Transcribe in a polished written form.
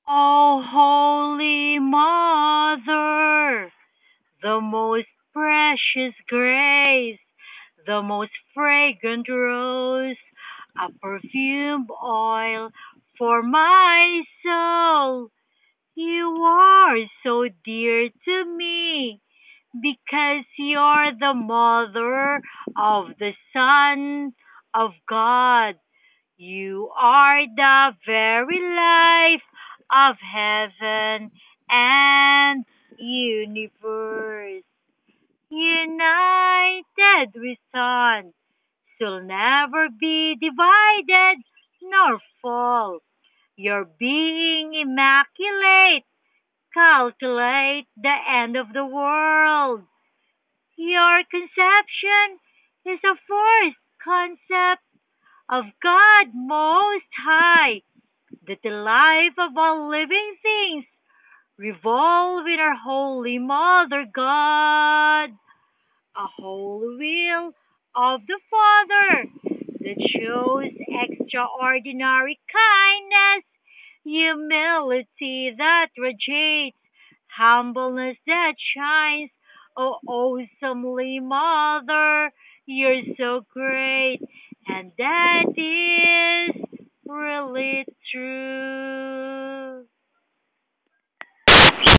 O Holy Mother, the most precious grace, the most fragrant rose, a perfumed oil for my soul. You are so dear to me because you're the mother of the Son of God. You are the very life of heaven and universe. United we stand, shall never be divided nor fall. Your being immaculate, calculate the end of the world. Your conception is a first concept of God Most High, that the life of all living things revolve in our Holy Mother God, a whole will of the Father that shows extraordinary kindness, humility that radiates, humbleness that shines. Oh, awesomely, Mother, you're so great, and that is really true.